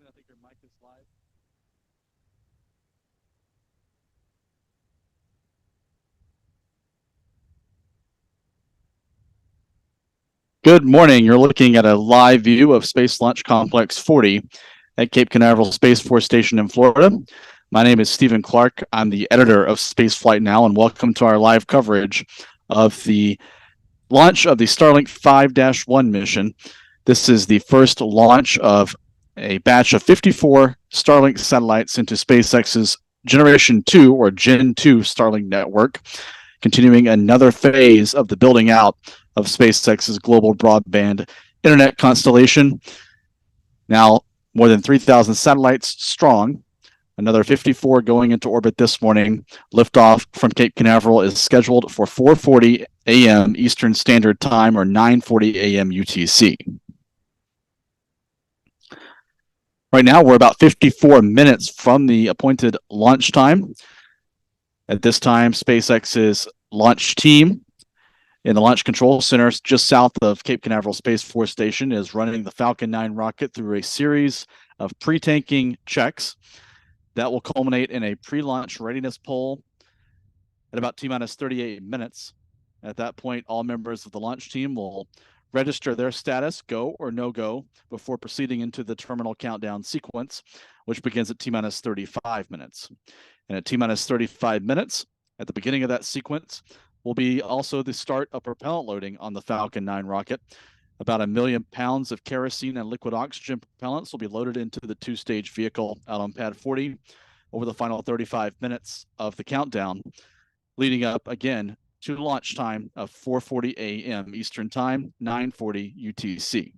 Steven, I think your mic is live. Good morning. You're looking at a live view of Space Launch Complex 40 at Cape Canaveral Space Force Station in Florida. My name is Stephen Clark. I'm the editor of Spaceflight Now, and welcome to our live coverage of the launch of the Starlink 5-1 mission. This is the first launch of a batch of 54 Starlink satellites into SpaceX's Generation 2 or Gen 2 Starlink network, continuing another phase of the building out of SpaceX's global broadband internet constellation. Now, more than 3,000 satellites strong, another 54 going into orbit this morning. Liftoff from Cape Canaveral is scheduled for 4:40 a.m. Eastern Standard Time or 9:40 a.m. UTC. Right now, we're about 54 minutes from the appointed launch time. At this time, SpaceX's launch team in the Launch Control Center just south of Cape Canaveral Space Force Station is running the Falcon 9 rocket through a series of pre-tanking checks that will culminate in a pre-launch readiness poll at about T-minus 38 minutes. At that point, all members of the launch team will register their status, go or no go, before proceeding into the terminal countdown sequence, which begins at T-minus 35 minutes. And at T-minus 35 minutes, at the beginning of that sequence, will be also the start of propellant loading on the Falcon 9 rocket. About 1 million pounds of kerosene and liquid oxygen propellants will be loaded into the two-stage vehicle out on pad 40 over the final 35 minutes of the countdown, leading up again to launch time of 4:40 a.m. Eastern Time, 9:40 UTC.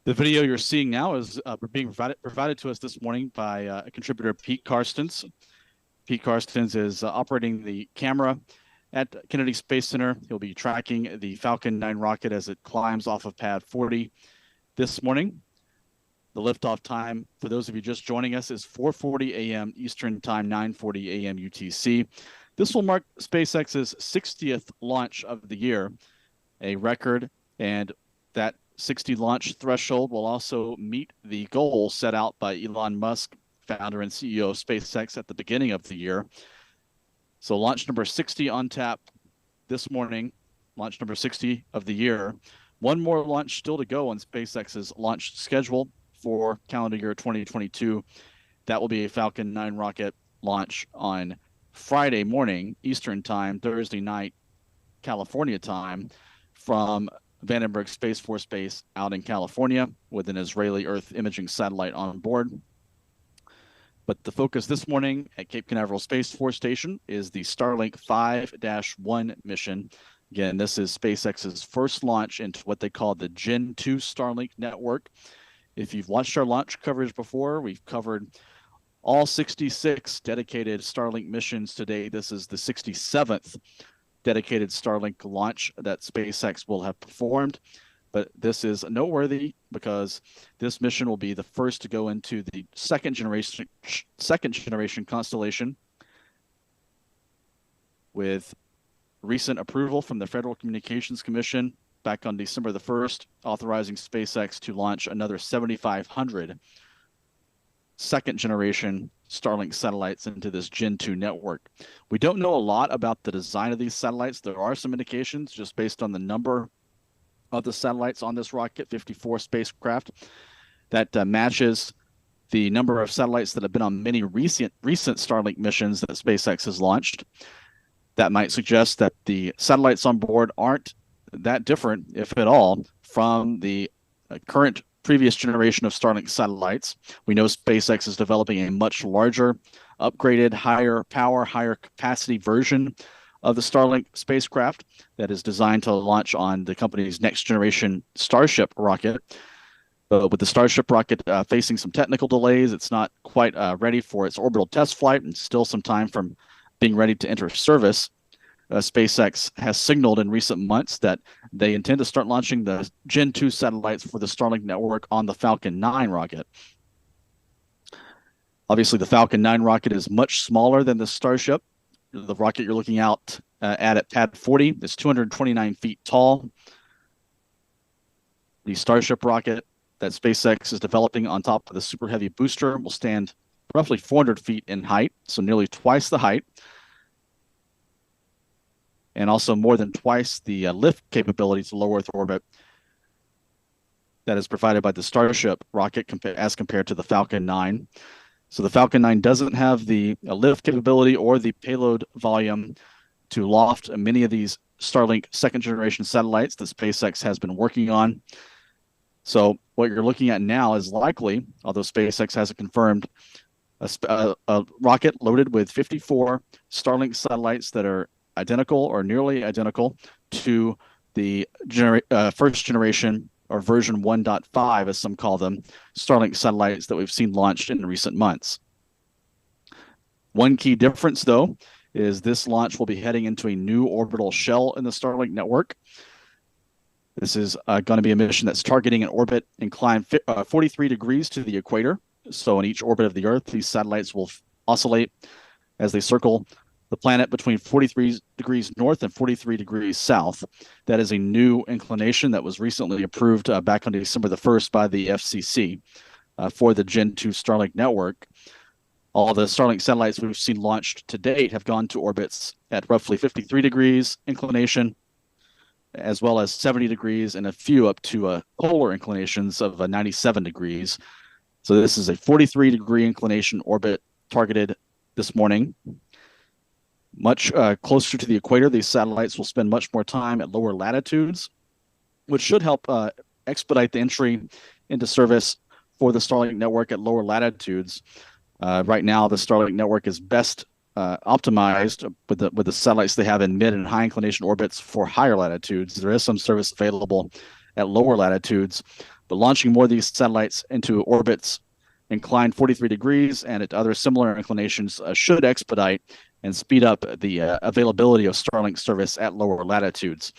The video you're seeing now is being provided to us this morning by contributor Pete Carstens. Pete Carstens is operating the camera at Kennedy Space Center. He'll be tracking the Falcon 9 rocket as it climbs off of pad 40 this morning. The liftoff time, for those of you just joining us, is 4:40 a.m. Eastern Time, 9:40 a.m. UTC. This will mark SpaceX's 60th launch of the year, a record, and that 60 launch threshold will also meet the goal set out by Elon Musk, founder and CEO of SpaceX, at the beginning of the year. So launch number 60 on tap this morning, launch number 60 of the year. One more launch still to go on SpaceX's launch schedule for calendar year 2022. That will be a Falcon 9 rocket launch on Friday morning, Eastern Time, Thursday night, California time, from Vandenberg Space Force Base out in California with an Israeli Earth imaging satellite on board. But the focus this morning at Cape Canaveral Space Force Station is the Starlink 5-1 mission. Again, this is SpaceX's first launch into what they call the Gen 2 Starlink network. If you've watched our launch coverage before, we've covered all 66 dedicated Starlink missions today. This is the 67th dedicated Starlink launch that SpaceX will have performed. But this is noteworthy because this mission will be the first to go into the second generation constellation with recent approval from the Federal Communications Commission back on December the 1st, authorizing SpaceX to launch another 7,500 second-generation Starlink satellites into this Gen 2 network. We don't know a lot about the design of these satellites. There are some indications just based on the number of the satellites on this rocket, 54 spacecraft, that matches the number of satellites that have been on many recent Starlink missions that SpaceX has launched. That might suggest that the satellites on board aren't that different, if at all, from the current previous generation of Starlink satellites. We know SpaceX is developing a much larger, upgraded, higher power, higher capacity version of the Starlink spacecraft that is designed to launch on the company's next generation Starship rocket. But with the Starship rocket facing some technical delays, it's not quite ready for its orbital test flight and still some time from being ready to enter service. SpaceX has signaled in recent months that they intend to start launching the Gen 2 satellites for the Starlink network on the Falcon 9 rocket. Obviously, the Falcon 9 rocket is much smaller than the Starship. The rocket you're looking at Pad 40 is 229 feet tall. The Starship rocket that SpaceX is developing on top of the Super Heavy booster will stand roughly 400 feet in height, so nearly twice the height, and also more than twice the lift capability to low Earth orbit that is provided by the Starship rocket as compared to the Falcon 9. So the Falcon 9 doesn't have the lift capability or the payload volume to loft many of these Starlink second-generation satellites that SpaceX has been working on. So what you're looking at now is likely, although SpaceX hasn't confirmed, a rocket loaded with 54 Starlink satellites that are identical or nearly identical to the first generation or version 1.5, as some call them, Starlink satellites that we've seen launched in recent months. One key difference, though, is this launch will be heading into a new orbital shell in the Starlink network. This is going to be a mission that's targeting an orbit inclined 43 degrees to the equator. So in each orbit of the Earth, these satellites will oscillate as they circle the planet between 43 degrees north and 43 degrees south. That is a new inclination that was recently approved back on December the 1st by the FCC for the Gen 2 Starlink network. All the Starlink satellites we've seen launched to date have gone to orbits at roughly 53 degrees inclination, as well as 70 degrees and a few up to polar inclinations of 97 degrees. So this is a 43-degree inclination orbit targeted this morning. Much closer to the equator, these satellites will spend much more time at lower latitudes, which should help expedite the entry into service for the Starlink network at lower latitudes. Right now, the Starlink network is best optimized with the satellites they have in mid and high inclination orbits for higher latitudes. There is some service available at lower latitudes, but launching more of these satellites into orbits inclined 43 degrees and at other similar inclinations should expedite and speed up the availability of Starlink service at lower latitudes.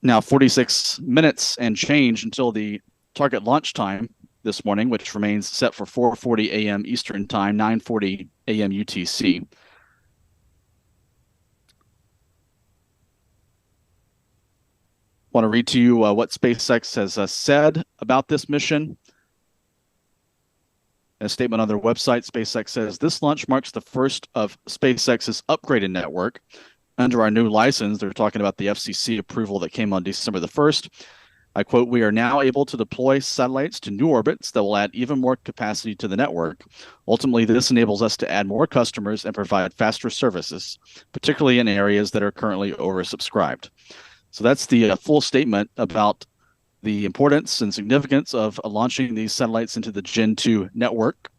Now, 46 minutes and change until the target launch time this morning, which remains set for 4:40 a.m. Eastern Time, 9:40 a.m. UTC. Want to read to you what SpaceX has said about this mission. A statement on their website, SpaceX says, this launch marks the first of SpaceX's upgraded network. Under our new license, they're talking about the FCC approval that came on December the 1st. I quote, we are now able to deploy satellites to new orbits that will add even more capacity to the network. Ultimately, this enables us to add more customers and provide faster services, particularly in areas that are currently oversubscribed. So that's the full statement about the importance and significance of launching these satellites into the Gen 2 network.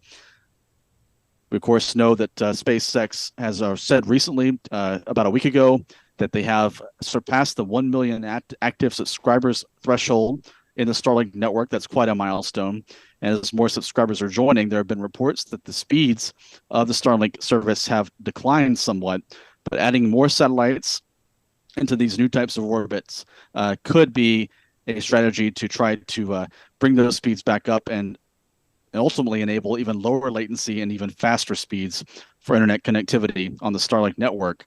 We, of course, know that SpaceX has said recently, about a week ago, that they have surpassed the 1 million active subscribers threshold in the Starlink network. That's quite a milestone. And as more subscribers are joining, there have been reports that the speeds of the Starlink service have declined somewhat, but adding more satellites into these new types of orbits could be a strategy to try to bring those speeds back up and ultimately enable even lower latency and even faster speeds for internet connectivity on the Starlink network.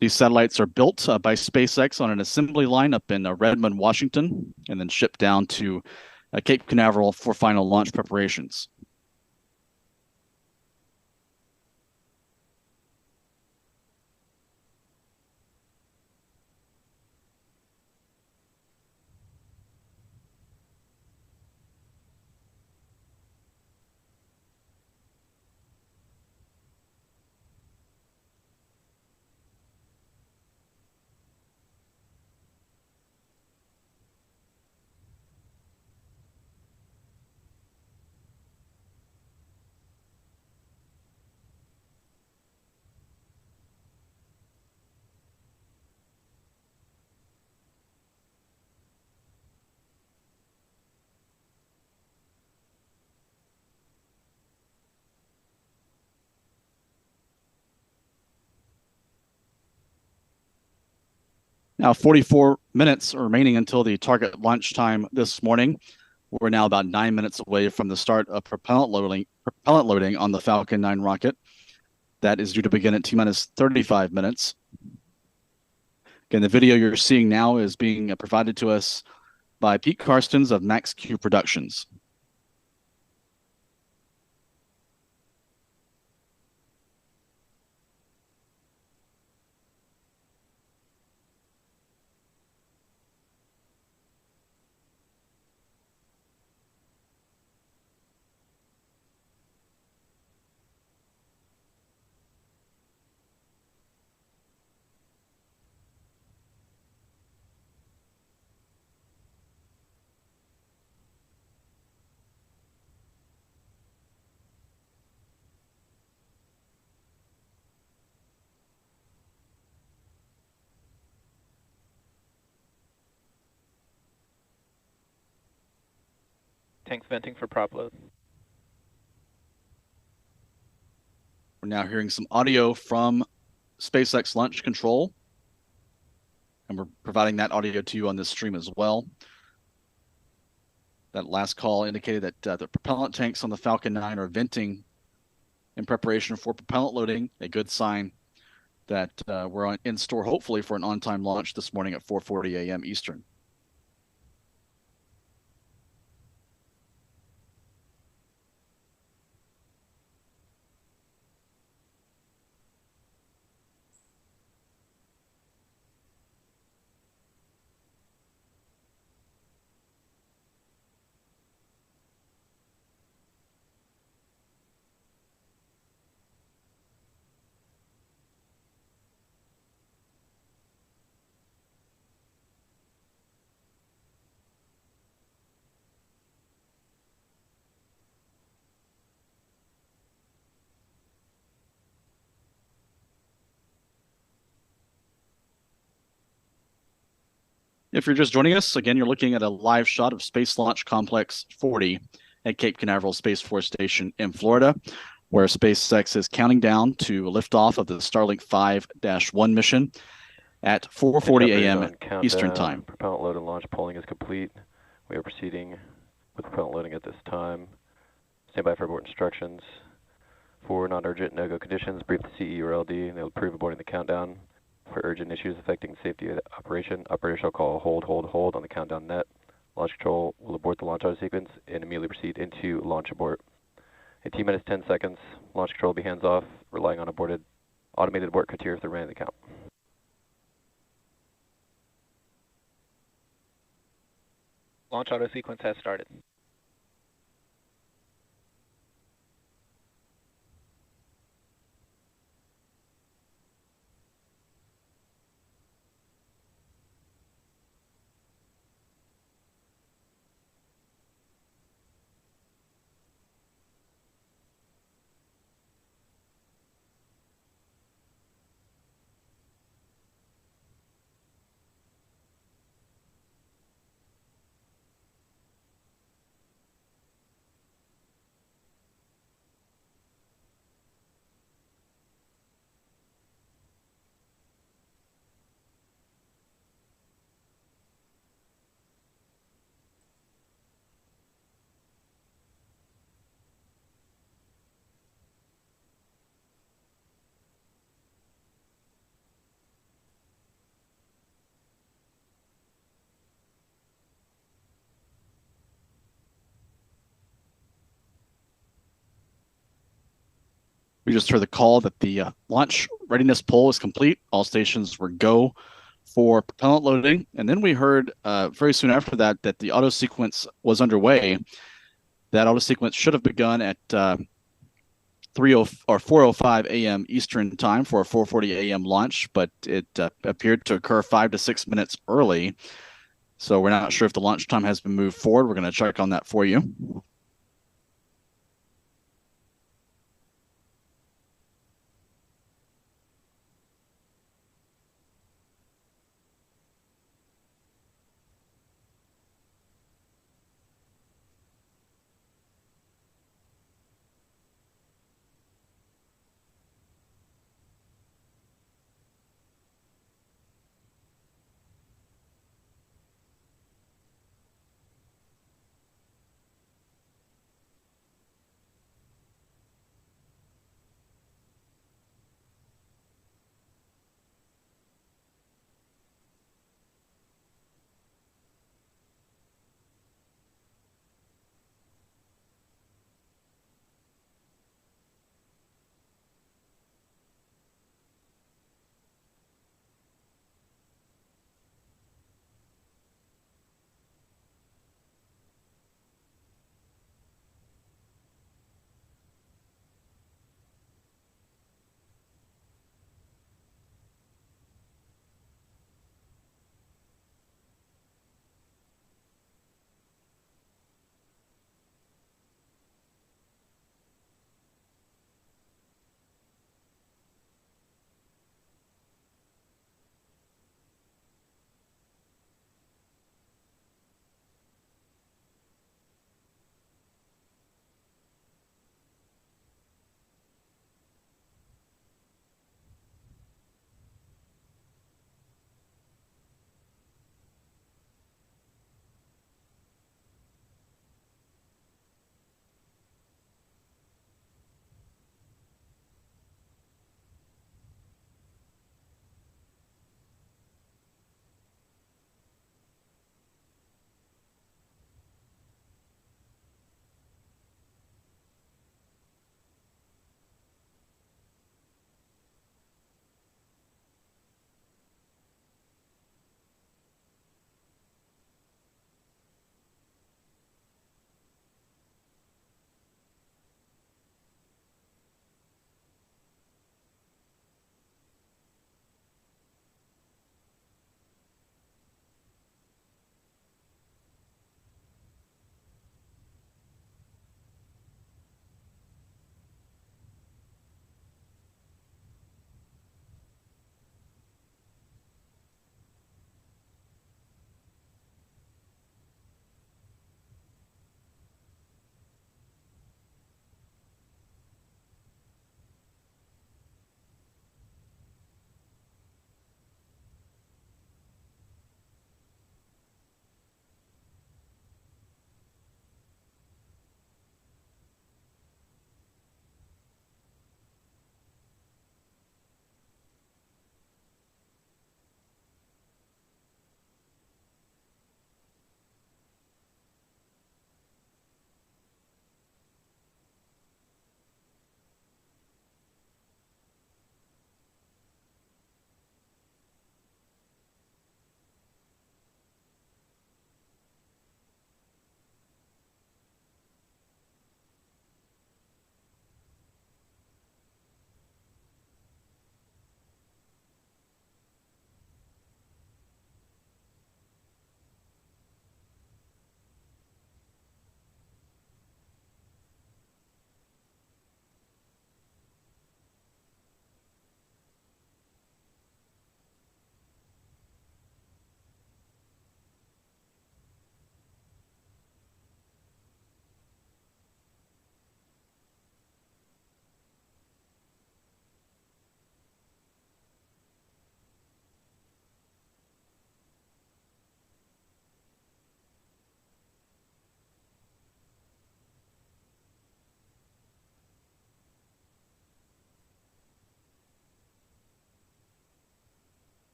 These satellites are built by SpaceX on an assembly line up in Redmond, Washington, and then shipped down to Cape Canaveral for final launch preparations. Now, 44 minutes remaining until the target launch time this morning. We're now about 9 minutes away from the start of propellant loading on the Falcon 9 rocket. That is due to begin at T-minus 35 minutes. Again, the video you're seeing now is being provided to us by Pete Carstens of Max Q Productions. Tanks venting for prop load. We're now hearing some audio from SpaceX Launch Control, and we're providing that audio to you on this stream as well. That last call indicated that the propellant tanks on the Falcon 9 are venting in preparation for propellant loading, a good sign that we're in store, hopefully, for an on-time launch this morning at 4:40 a.m. Eastern. If you're just joining us, again, you're looking at a live shot of Space Launch Complex 40 at Cape Canaveral Space Force Station in Florida, where SpaceX is counting down to liftoff of the Starlink 5-1 mission at 4:40 a.m. Eastern Time. Propellant load and launch polling is complete. We are proceeding with propellant loading at this time. Stand by for abort instructions. For non-urgent no-go conditions, brief the CE or LD, and they'll approve aborting the countdown. For urgent issues affecting safety of the operation, operator shall call hold on the countdown net. Launch control will abort the launch auto sequence and immediately proceed into launch abort. In T-minus 10 seconds, launch control will be hands off, relying on automated abort criteria for the remaining of the count. Launch auto sequence has started. We just heard the call that the launch readiness poll is complete. All stations were go for propellant loading. And then we heard very soon after that that the auto sequence was underway. That auto sequence should have begun at 4:05 a.m. Eastern time for a 4:40 a.m. launch, but it appeared to occur 5 to 6 minutes early. So we're not sure if the launch time has been moved forward. We're going to check on that for you.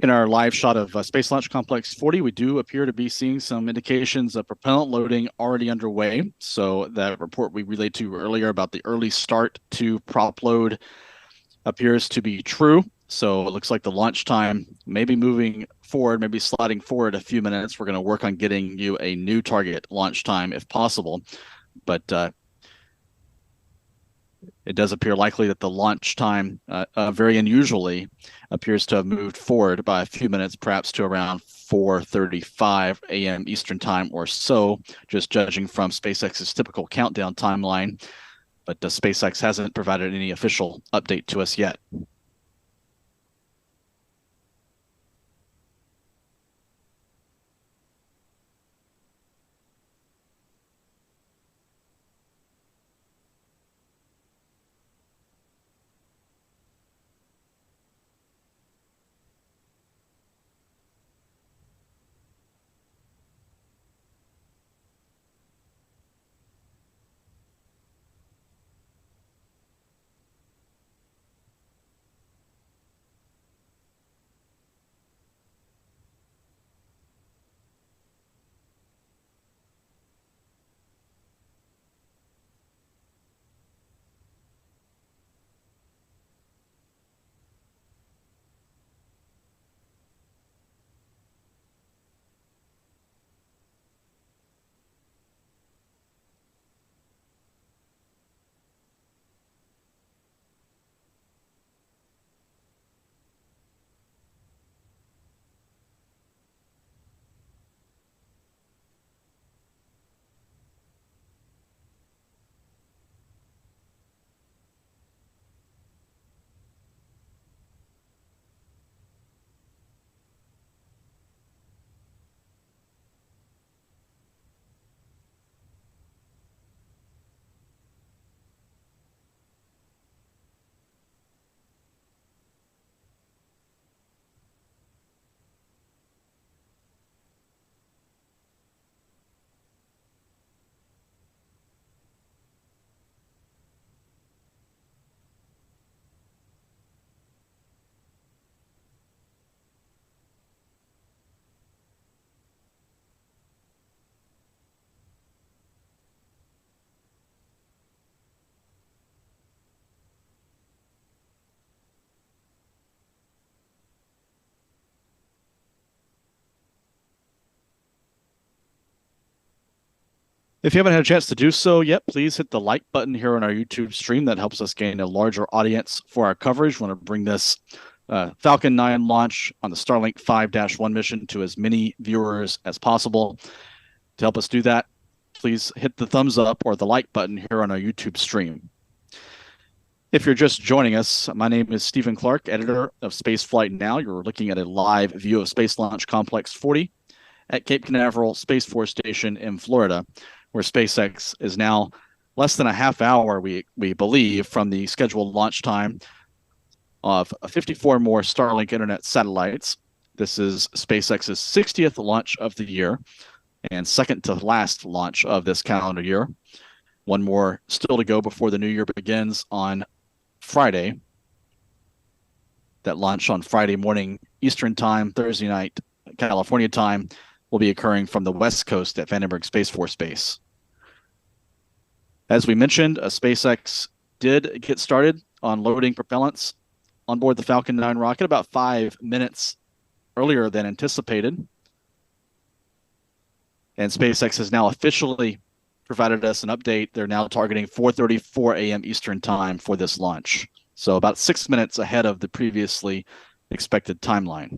In our live shot of Space Launch Complex 40, we do appear to be seeing some indications of propellant loading already underway. So that report we relayed to you earlier about the early start to prop load appears to be true. So it looks like the launch time may be moving forward, maybe sliding forward a few minutes. We're going to work on getting you a new target launch time if possible. But it does appear likely that the launch time, very unusually, appears to have moved forward by a few minutes, perhaps to around 4:35 a.m. Eastern time or so, just judging from SpaceX's typical countdown timeline. But SpaceX hasn't provided any official update to us yet. If you haven't had a chance to do so yet, please hit the like button here on our YouTube stream. That helps us gain a larger audience for our coverage. We want to bring this Falcon 9 launch on the Starlink 5-1 mission to as many viewers as possible. To help us do that, please hit the thumbs up or the like button here on our YouTube stream. If you're just joining us, my name is Stephen Clark, editor of Spaceflight Now. You're looking at a live view of Space Launch Complex 40 at Cape Canaveral Space Force Station in Florida, where SpaceX is now less than a half hour, we believe, from the scheduled launch time of 54 more Starlink internet satellites. This is SpaceX's 60th launch of the year and second to last launch of this calendar year. One more still to go before the new year begins on Friday. That launch on Friday morning Eastern time, Thursday night California time, will be occurring from the West Coast at Vandenberg Space Force Base. As we mentioned, SpaceX did get started on loading propellants on board the Falcon 9 rocket about 5 minutes earlier than anticipated. And SpaceX has now officially provided us an update. They're now targeting 4:34 a.m. Eastern time for this launch. So about 6 minutes ahead of the previously expected timeline.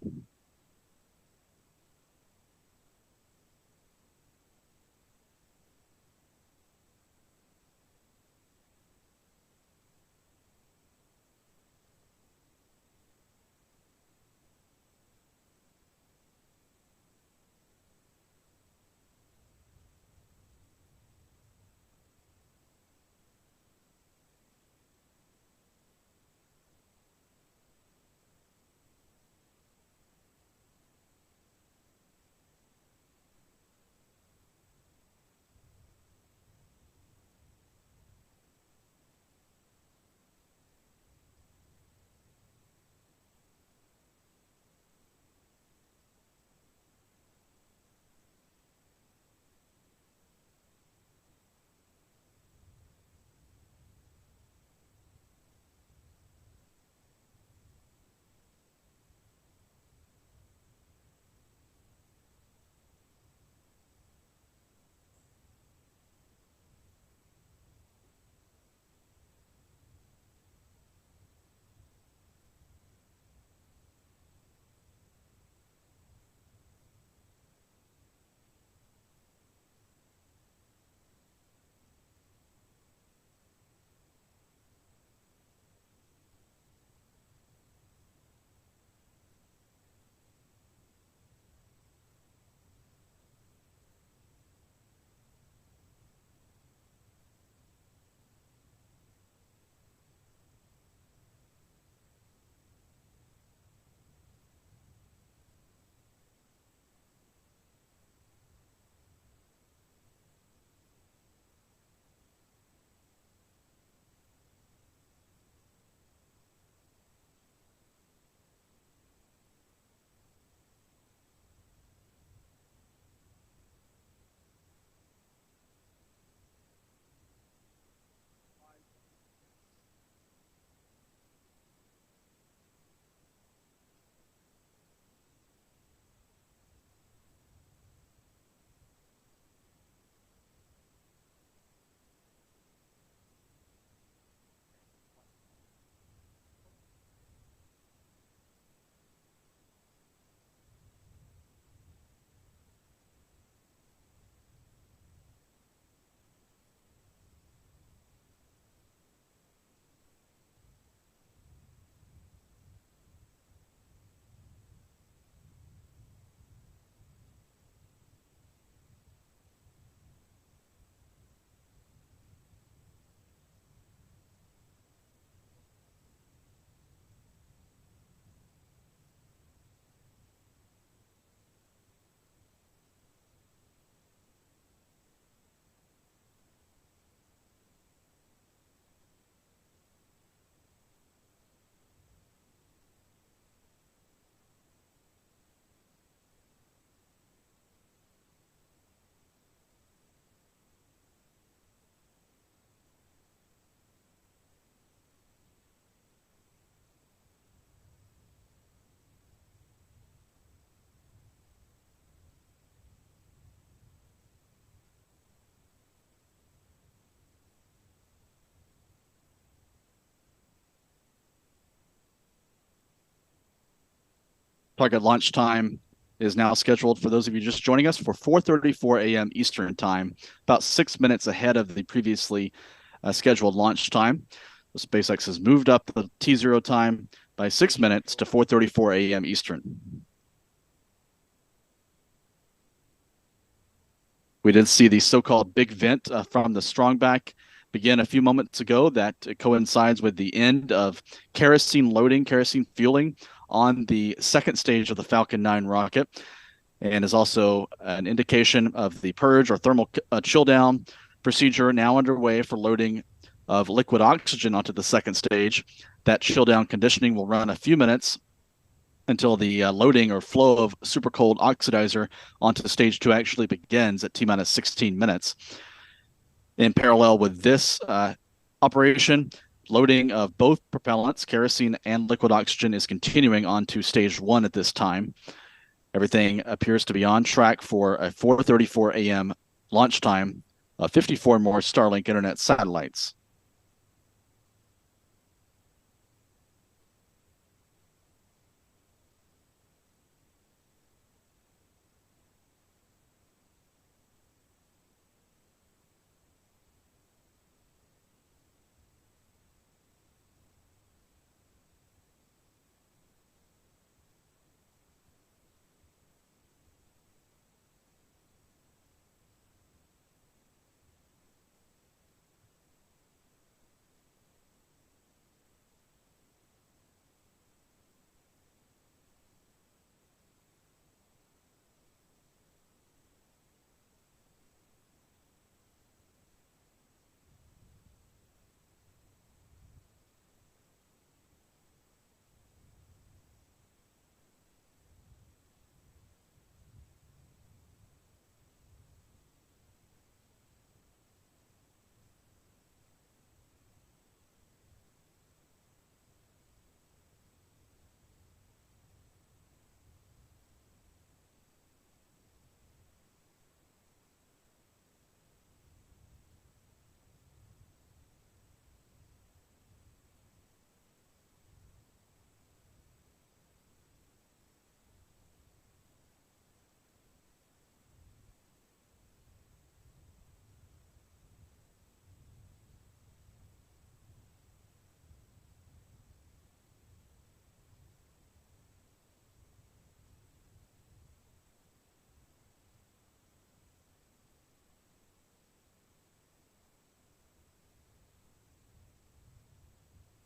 Target launch time is now scheduled for those of you just joining us for 4:34 a.m. Eastern time, about 6 minutes ahead of the previously scheduled launch time. So SpaceX has moved up the T0 time by 6 minutes to 4:34 a.m. Eastern. We did see the so-called big vent from the strongback begin a few moments ago. That coincides with the end of kerosene fueling on the second stage of the Falcon 9 rocket, and is also an indication of the purge or thermal chill down procedure now underway for loading of liquid oxygen onto the second stage. That chill down conditioning will run a few minutes until the loading or flow of super cold oxidizer onto stage 2 actually begins at T-minus 16 minutes. In parallel with this operation, loading of both propellants, kerosene and liquid oxygen, is continuing onto stage 1 at this time. Everything appears to be on track for a 4:34 a.m. launch time of 54 more Starlink internet satellites.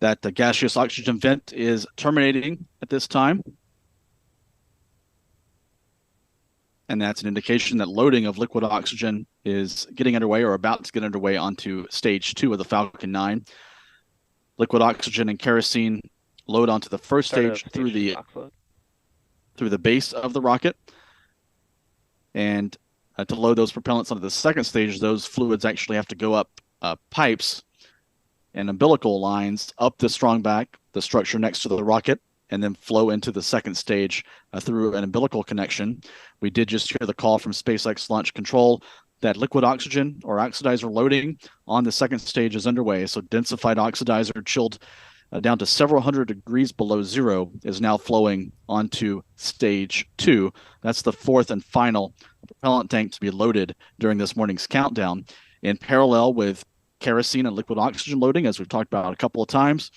That the gaseous oxygen vent is terminating at this time. And that's an indication that loading of liquid oxygen is getting underway or about to get underway onto stage 2 of the Falcon 9. Liquid oxygen and kerosene load onto the first stage through the base of the rocket. And to load those propellants onto the second stage, those fluids actually have to go up pipes and umbilical lines up the strongback, the structure next to the rocket, and then flow into the second stage through an umbilical connection. We did just hear the call from SpaceX Launch Control that liquid oxygen or oxidizer loading on the second stage is underway. So densified oxidizer, chilled down to several hundred degrees below zero, is now flowing onto stage 2. That's the fourth and final propellant tank to be loaded during this morning's countdown. In parallel with kerosene and liquid oxygen loading, as we've talked about a couple of times,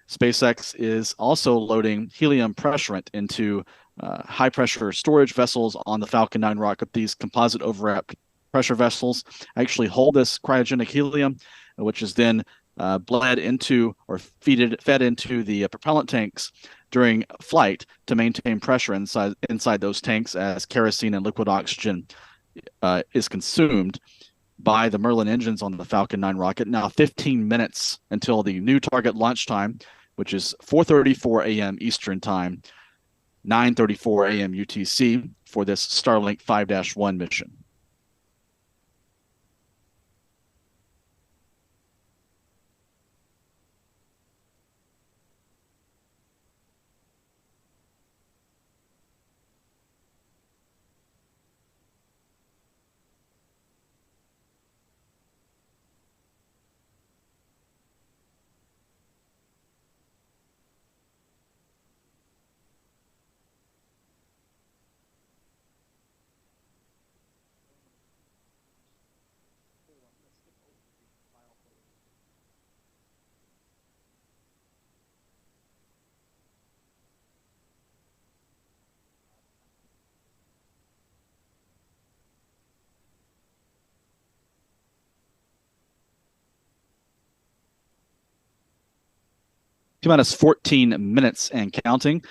SpaceX is also loading helium pressurant into high pressure storage vessels on the Falcon 9 rocket. These composite overwrap pressure vessels actually hold this cryogenic helium, which is then bled into or fed into the propellant tanks during flight to maintain pressure inside those tanks as kerosene and liquid oxygen is consumed by the Merlin engines on the Falcon 9 rocket. Now 15 minutes until the new target launch time, which is 4:34 a.m. Eastern time, 9:34 a.m. UTC for this Starlink 5-1 mission. T-minus 14 minutes and counting.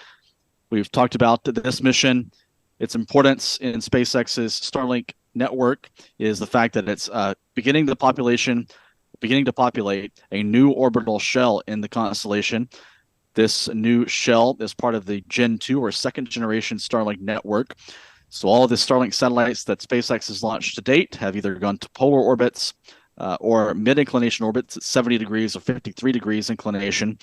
We've talked about this mission. Its importance in SpaceX's Starlink network is the fact that it's beginning to populate a new orbital shell in the constellation. This new shell is part of the Gen 2 or second generation Starlink network. So all of the Starlink satellites that SpaceX has launched to date have either gone to polar orbits or mid-inclination orbits at 70 degrees or 53 degrees inclination.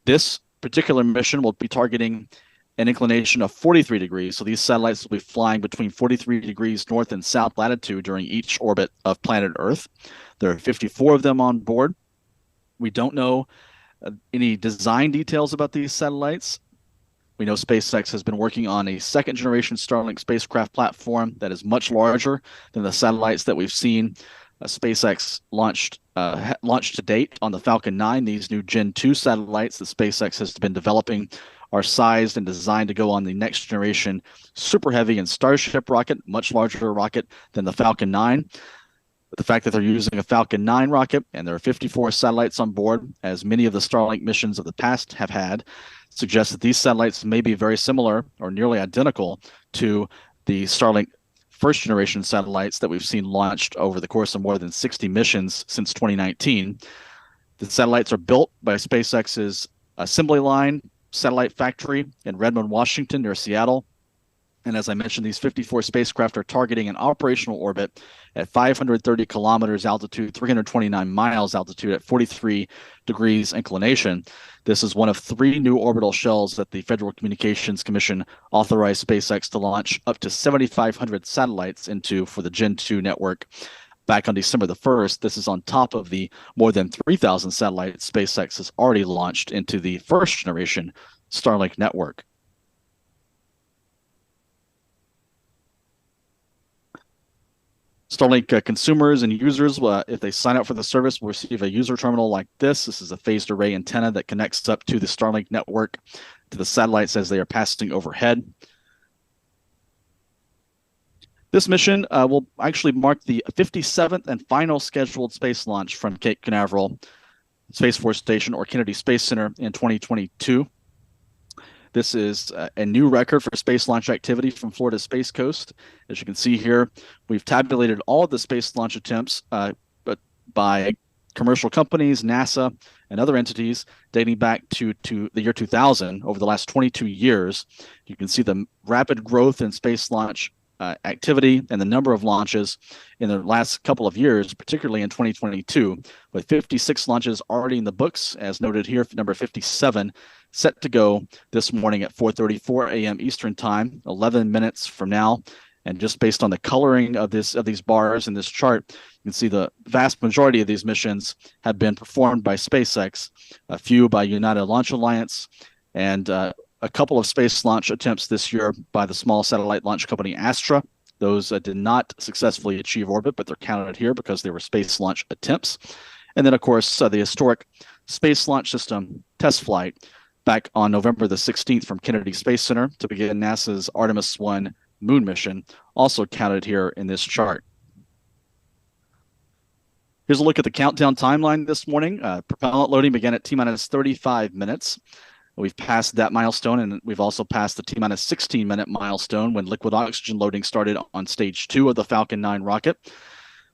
This particular mission will be targeting an inclination of 43 degrees. So these satellites will be flying between 43 degrees north and south latitude during each orbit of planet Earth. There are 54 of them on board. We don't know any design details about these satellites. We know SpaceX has been working on a second generation Starlink spacecraft platform that is much larger than the satellites that we've seen SpaceX launched to date on the Falcon 9. These new Gen 2 satellites that SpaceX has been developing are sized and designed to go on the next generation Super Heavy and Starship rocket, much larger rocket than the Falcon 9. But the fact that they're using a Falcon 9 rocket and there are 54 satellites on board, as many of the Starlink missions of the past have had, suggests that these satellites may be very similar or nearly identical to the Starlink first generation satellites that we've seen launched over the course of more than 60 missions since 2019. The satellites are built by SpaceX's assembly line satellite factory in Redmond, Washington, near Seattle. And as I mentioned, these 54 spacecraft are targeting an operational orbit at 530 kilometers altitude, 329 miles altitude at 43 degrees inclination. This is one of 3 new orbital shells that the Federal Communications Commission authorized SpaceX to launch up to 7,500 satellites into for the Gen 2 network back on December the 1st. This is on top of the more than 3,000 satellites SpaceX has already launched into the first generation Starlink network. Starlink consumers and users, if they sign up for the service, will receive a user terminal like this. This is a phased array antenna that connects up to the Starlink network to the satellites as they are passing overhead. This mission will actually mark the 57th and final scheduled space launch from Cape Canaveral Space Force Station or Kennedy Space Center in 2022. This is a new record for space launch activity from Florida's Space Coast. As you can see here, we've tabulated all of the space launch attempts but by commercial companies, NASA, and other entities dating back to the year 2000 over the last 22 years. You can see the rapid growth in space launch activity and the number of launches in the last couple of years, particularly in 2022, with 56 launches already in the books, as noted here, number 57 set to go this morning at 4:34 a.m. Eastern Time, 11 minutes from now. And just based on the coloring of these bars in this chart, you can see the vast majority of these missions have been performed by SpaceX, a few by United Launch Alliance, and a couple of space launch attempts this year by the small satellite launch company Astra. Those did not successfully achieve orbit, but they're counted here because they were space launch attempts. And then, of course, the historic Space Launch System test flight back on November the 16th from Kennedy Space Center to begin NASA's Artemis 1 moon mission, also counted here in this chart. Here's a look at the countdown timeline this morning. Propellant loading began at T-minus 35 minutes. We've passed that milestone, and we've also passed the T-minus 16-minute milestone when liquid oxygen loading started on stage 2 of the Falcon 9 rocket.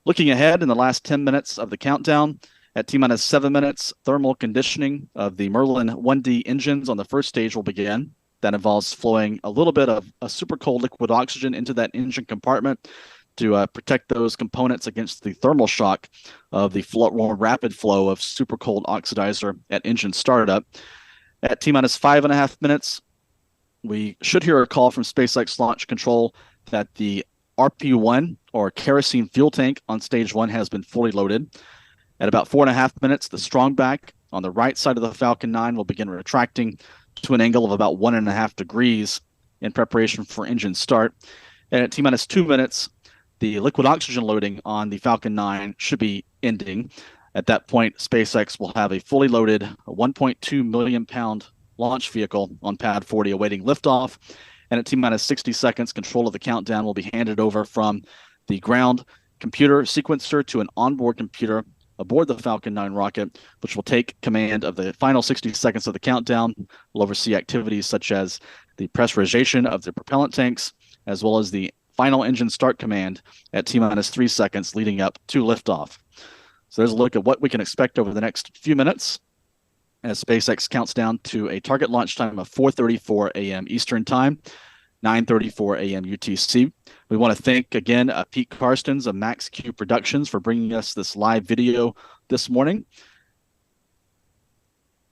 Looking ahead in the last 10 minutes of the countdown, at T-minus 7 minutes, thermal conditioning of the Merlin 1D engines on the first stage will begin. That involves flowing a little bit of a super cold liquid oxygen into that engine compartment to protect those components against the thermal shock of the more rapid flow of super cold oxidizer at engine startup. At T-minus 5.5 minutes, we should hear a call from SpaceX Launch Control that the RP-1 or kerosene fuel tank on stage 1 has been fully loaded. At about 4.5 minutes, the strongback on the right side of the Falcon 9 will begin retracting to an angle of about 1.5 degrees in preparation for engine start. And at T-minus 2 minutes, the liquid oxygen loading on the Falcon 9 should be ending. At that point, SpaceX will have a fully loaded 1.2 million pound launch vehicle on pad 40 awaiting liftoff. And at T-minus 60 seconds, control of the countdown will be handed over from the ground computer sequencer to an onboard computer aboard the Falcon 9 rocket, which will take command of the final 60 seconds of the countdown. Will oversee activities such as the pressurization of the propellant tanks, as well as the final engine start command at T-minus 3 seconds leading up to liftoff. So there's a look at what we can expect over the next few minutes as SpaceX counts down to a target launch time of 4:34 a.m. Eastern Time, 9:34 a.m. UTC. We want to thank again Pete Carstens of Max Q Productions for bringing us this live video this morning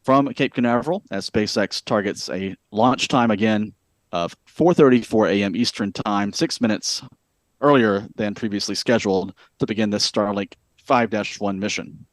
from Cape Canaveral as SpaceX targets a launch time again of 4:34 a.m. Eastern Time, 6 minutes earlier than previously scheduled to begin this Starlink 5-1 mission.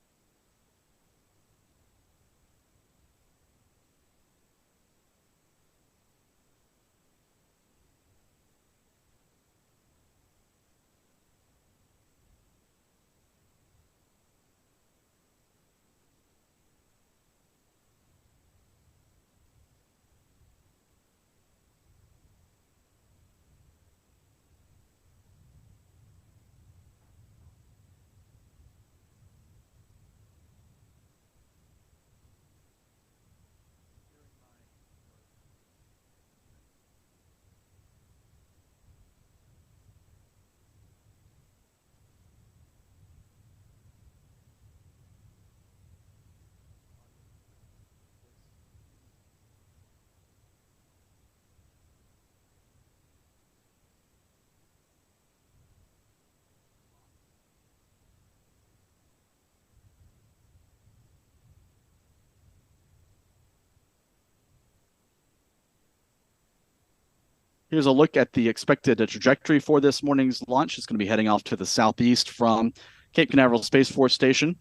Here's a look at the expected trajectory for this morning's launch. It's going to be heading off to the southeast from Cape Canaveral Space Force Station,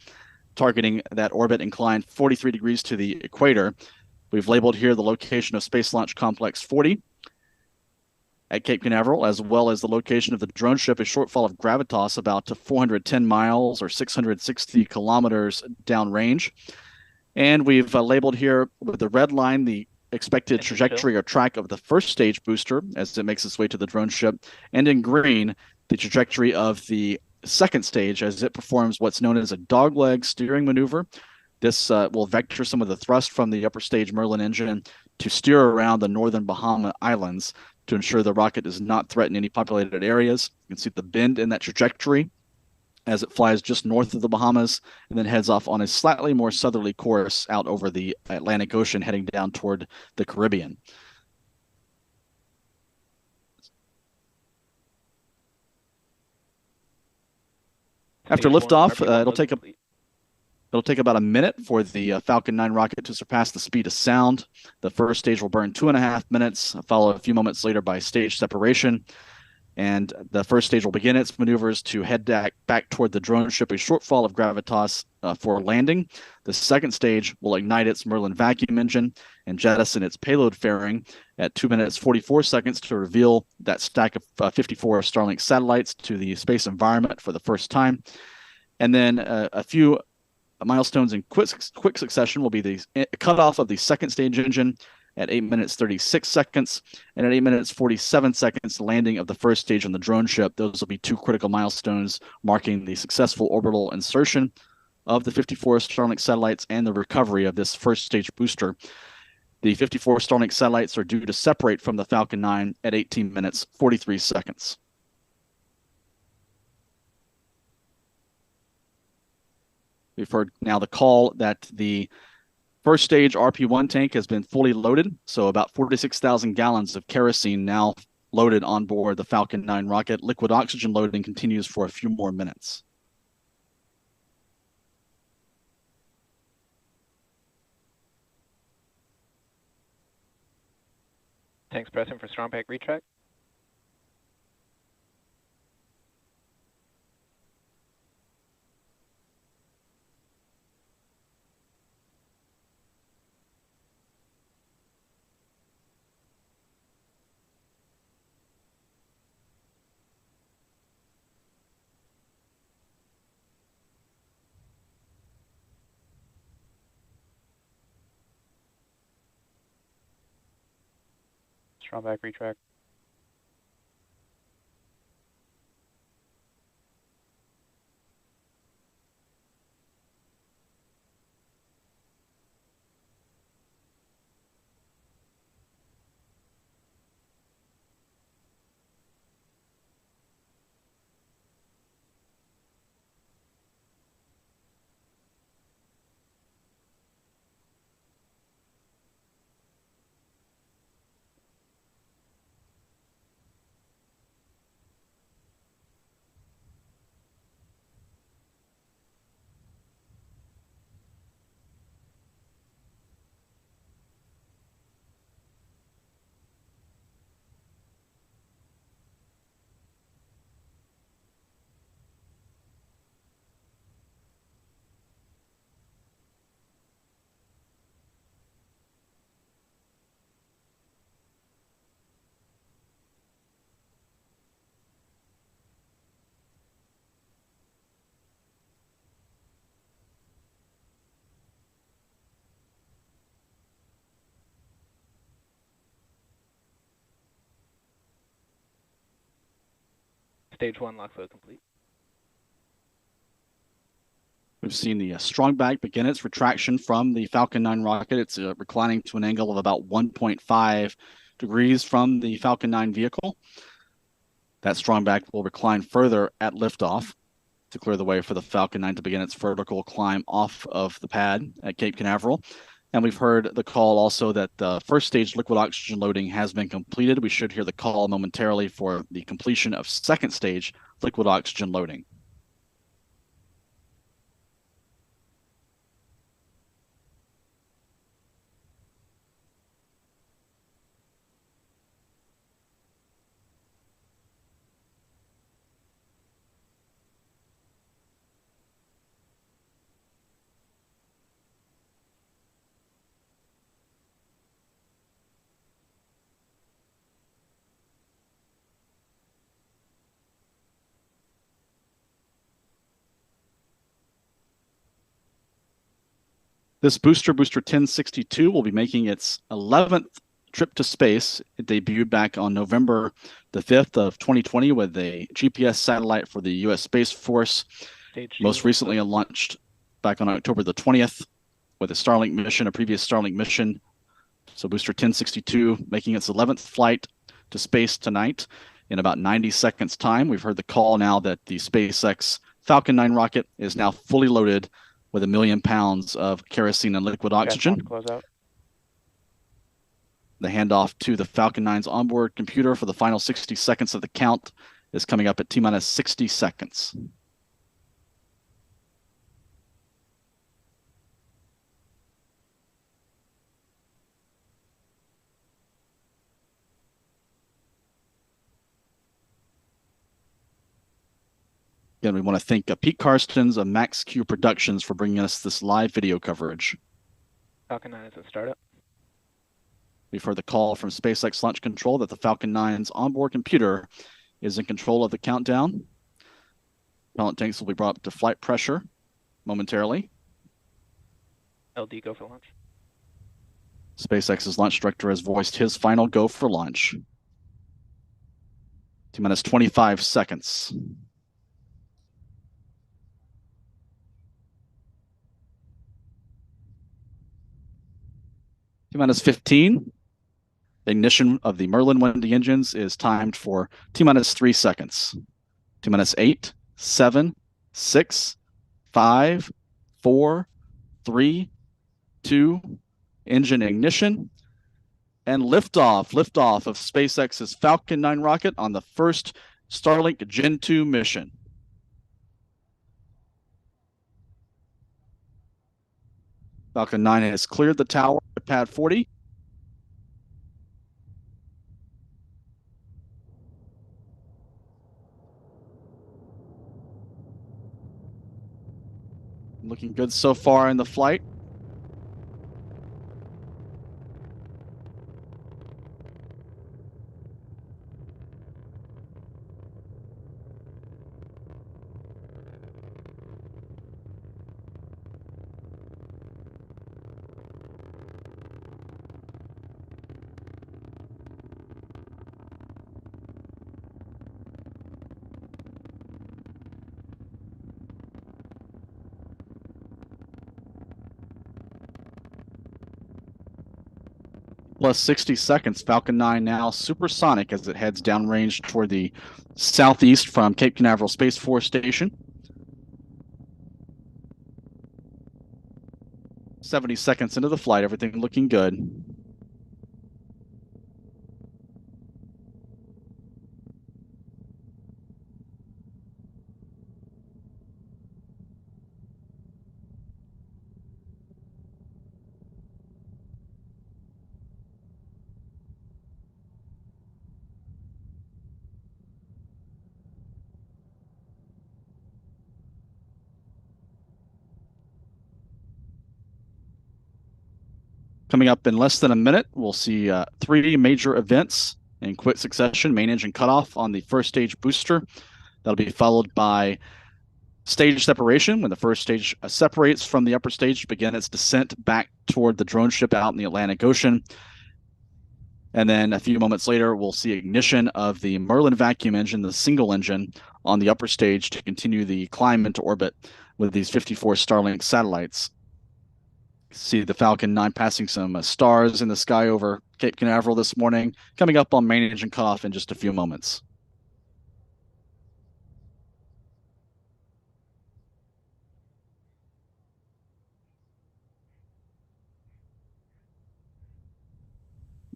targeting that orbit inclined 43 degrees to the equator. We've labeled here the location of Space Launch Complex 40 at Cape Canaveral, as well as the location of the drone ship, a shortfall of gravitas about 410 miles or 660 kilometers downrange. And we've labeled here with the red line the expected trajectory or track of the first stage booster as it makes its way to the drone ship, and in green, the trajectory of the second stage as it performs what's known as a dogleg steering maneuver. This will vector some of the thrust from the upper stage Merlin engine to steer around the northern Bahama Islands to ensure the rocket does not threaten any populated areas. You can see the bend in that trajectory as it flies just north of the Bahamas and then heads off on a slightly more southerly course out over the Atlantic Ocean, heading down toward the Caribbean. After liftoff, it'll take about a minute for the Falcon 9 rocket to surpass the speed of sound. The first stage will burn 2.5 minutes, followed a few moments later by stage separation. And the first stage will begin its maneuvers to head back toward the drone ship, a shortfall of gravitas for landing. The second stage will ignite its Merlin vacuum engine and jettison its payload fairing at 2 minutes 44 seconds to reveal that stack of 54 Starlink satellites to the space environment for the first time. And then a few milestones in quick succession will be the cutoff of the second stage engine at 8 minutes 36 seconds, and at 8 minutes 47 seconds, the landing of the first stage on the drone ship. Those will be two critical milestones marking the successful orbital insertion of the 54 Starlink satellites and the recovery of this first stage booster. The 54 Starlink satellites are due to separate from the Falcon 9 at 18 minutes 43 seconds. We've heard now the call that the first stage RP-1 tank has been fully loaded, so about 46,000 gallons of kerosene now loaded on board the Falcon 9 rocket. Liquid oxygen loading continues for a few more minutes. Tanks pressing for strong pack retract. Strong back retract. Stage 1 lock flow complete. We've seen the strong back begin its retraction from the Falcon 9 rocket. It's reclining to an angle of about 1.5 degrees from the Falcon 9 vehicle. That strong back will recline further at liftoff to clear the way for the Falcon 9 to begin its vertical climb off of the pad at Cape Canaveral. And we've heard the call also that the first stage liquid oxygen loading has been completed. We should hear the call momentarily for the completion of second stage liquid oxygen loading. This booster 1062, will be making its 11th trip to space. It debuted back on November the 5th of 2020 with a GPS satellite for the U.S. Space Force. Most recently launched back on October the 20th with a Starlink mission, a previous Starlink mission. So booster 1062 making its 11th flight to space tonight in about 90 seconds time. We've heard the call now that the SpaceX Falcon 9 rocket is now fully loaded with 1 million pounds of kerosene and liquid oxygen. Close out. The handoff to the Falcon 9's onboard computer for the final 60 seconds of the count is coming up at T-minus 60 seconds. Again, we want to thank Pete Carstens of Max Q Productions for bringing us this live video coverage. Falcon 9 is in startup. We've heard the call from SpaceX Launch Control that the Falcon 9's onboard computer is in control of the countdown. Propellant tanks will be brought up to flight pressure momentarily. LD go for launch. SpaceX's launch director has voiced his final go for launch. T-minus 25 seconds. T-minus 15. The ignition of the Merlin Wendy engines is timed for T-minus 3 seconds. T-minus 8, 7, 6, 5, 4, 3, 2, engine ignition, and liftoff of SpaceX's Falcon 9 rocket on the first Starlink Gen 2 mission. Falcon 9 has cleared the tower at pad 40. Looking good so far in the flight. Plus 60 seconds. Falcon 9 now supersonic as it heads downrange toward the southeast from Cape Canaveral Space Force Station. 70 seconds into the flight, everything looking good. Coming up in less than a minute, we'll see 3 major events in quick succession. Main engine cutoff on the first stage booster. That'll be followed by stage separation, when the first stage separates from the upper stage to begin its descent back toward the drone ship out in the Atlantic Ocean. And then a few moments later, we'll see ignition of the Merlin vacuum engine, the single engine, on the upper stage to continue the climb into orbit with these 54 Starlink satellites. See the Falcon 9 passing some stars in the sky over Cape Canaveral this morning, coming up on main engine cutoff in just a few moments.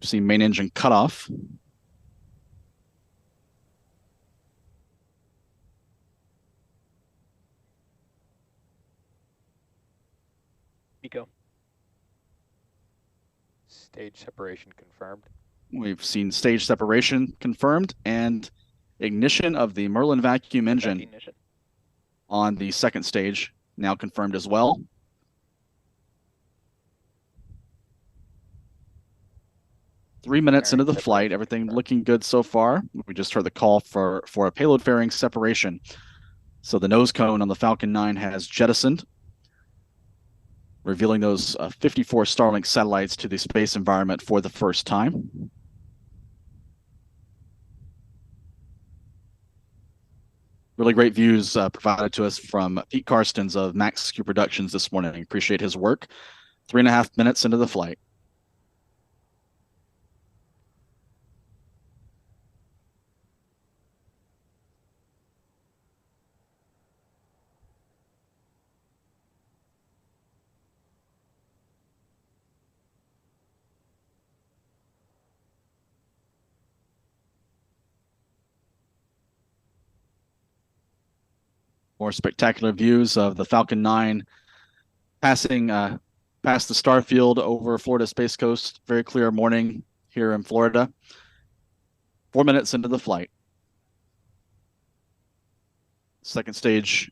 See main engine cutoff. Nico. Stage separation confirmed. We've seen stage separation confirmed and ignition of the Merlin vacuum engine Ignition. on the second stage now confirmed as well. Three minutes into the flight, everything looking good so far. We just heard the call for a payload fairing separation. So the nose cone on the Falcon 9 has jettisoned, revealing those 54 Starlink satellites to the space environment for the first time. Really great views provided to us from Pete Carstens of Max Q Productions this morning. Appreciate his work. 3.5 minutes into the flight. More spectacular views of the Falcon 9 passing past the Starfield over Florida Space Coast. Very clear morning here in Florida. 4 minutes into the flight. Second stage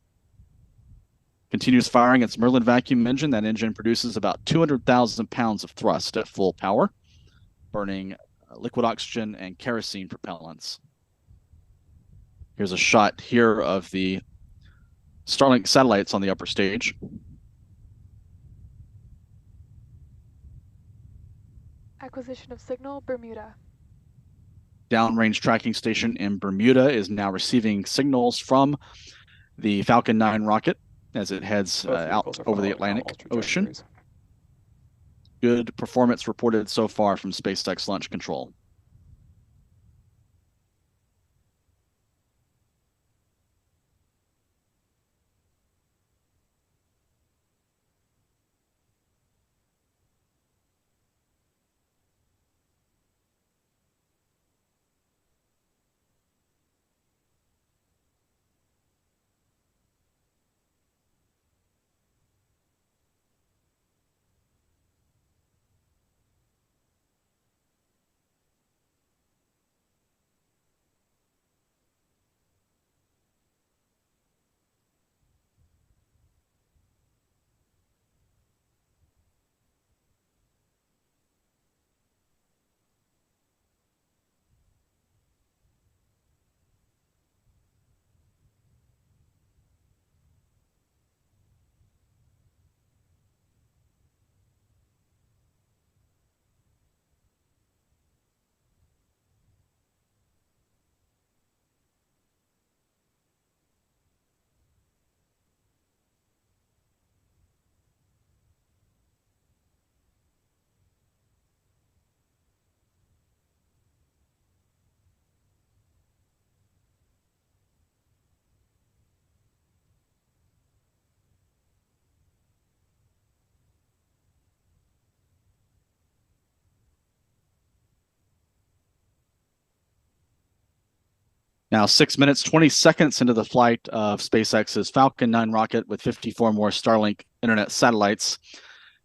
continues firing its Merlin vacuum engine. That engine produces about 200,000 pounds of thrust at full power, burning liquid oxygen and kerosene propellants. Here's a shot here of the Starlink satellites on the upper stage. Acquisition of signal, Bermuda. Downrange tracking station in Bermuda is now receiving signals from the Falcon 9 rocket as it heads out over the Atlantic Ocean. Good performance reported so far from SpaceX Launch Control. Now 6 minutes, 20 seconds into the flight of SpaceX's Falcon 9 rocket with 54 more Starlink internet satellites.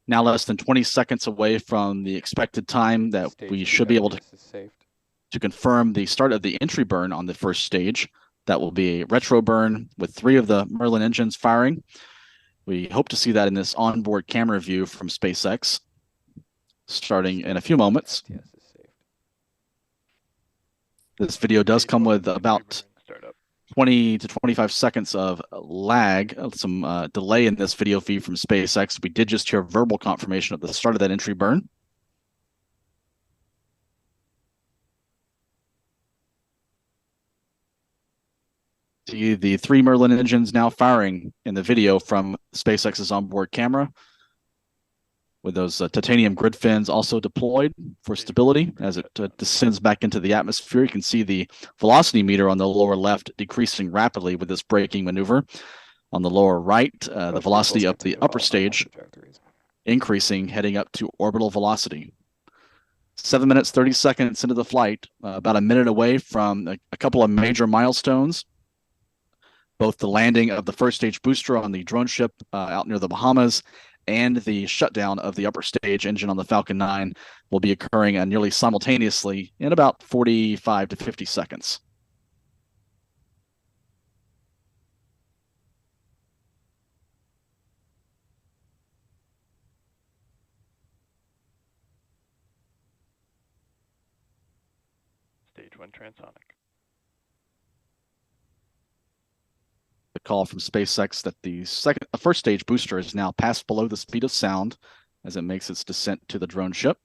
Now less than 20 seconds away from the expected time that we should be able to confirm the start of the entry burn on the first stage. That will be a retro burn with 3 of the Merlin engines firing. We hope to see that in this onboard camera view from SpaceX starting in a few moments. This video does come with about 20 to 25 seconds of lag, some delay in this video feed from SpaceX. We did just hear verbal confirmation of the start of that entry burn. See the 3 Merlin engines now firing in the video from SpaceX's onboard camera, with those titanium grid fins also deployed for stability as it descends back into the atmosphere. You can see the velocity meter on the lower left decreasing rapidly with this braking maneuver. On the lower right, the velocity of the upper stage increasing, heading up to orbital velocity. 7 minutes, 30 seconds into the flight, about a minute away from a couple of major milestones. Both the landing of the first stage booster on the drone ship out near the Bahamas and the shutdown of the upper stage engine on the Falcon 9 will be occurring nearly simultaneously in about 45 to 50 seconds. Stage 1 transonic. The call from SpaceX that the first stage booster is now passed below the speed of sound as it makes its descent to the drone ship.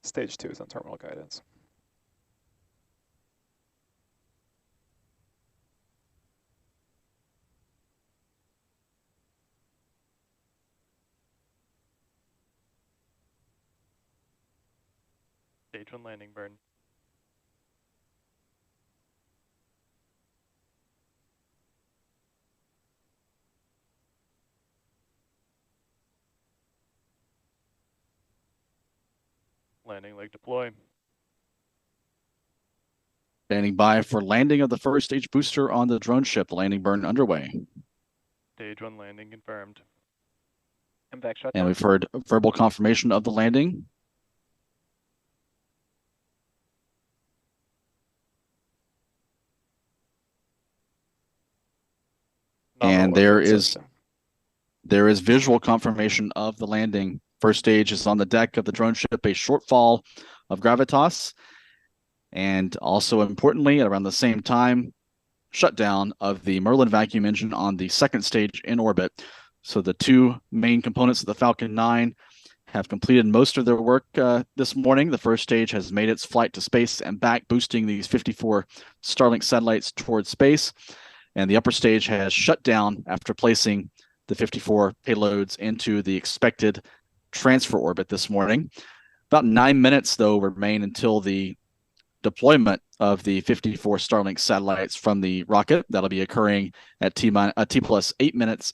Stage 2 is on terminal guidance. Stage 1 landing burn. Landing leg deploy. Standing by for landing of the first stage booster on the drone ship. The landing burn underway. Stage 1 landing confirmed. MVAC shutdown. And we've heard verbal confirmation of the landing. And there is visual confirmation of the landing. First stage is on the deck of the drone ship, a shortfall of gravitas. And also importantly, at around the same time, shutdown of the Merlin vacuum engine on the second stage in orbit. So the two main components of the Falcon 9 have completed most of their work this morning. The first stage has made its flight to space and back, boosting these 54 Starlink satellites towards space. And the upper stage has shut down after placing the 54 payloads into the expected transfer orbit this morning. About 9 minutes, though, remain until the deployment of the 54 Starlink satellites from the rocket. That'll be occurring at T plus 18 minutes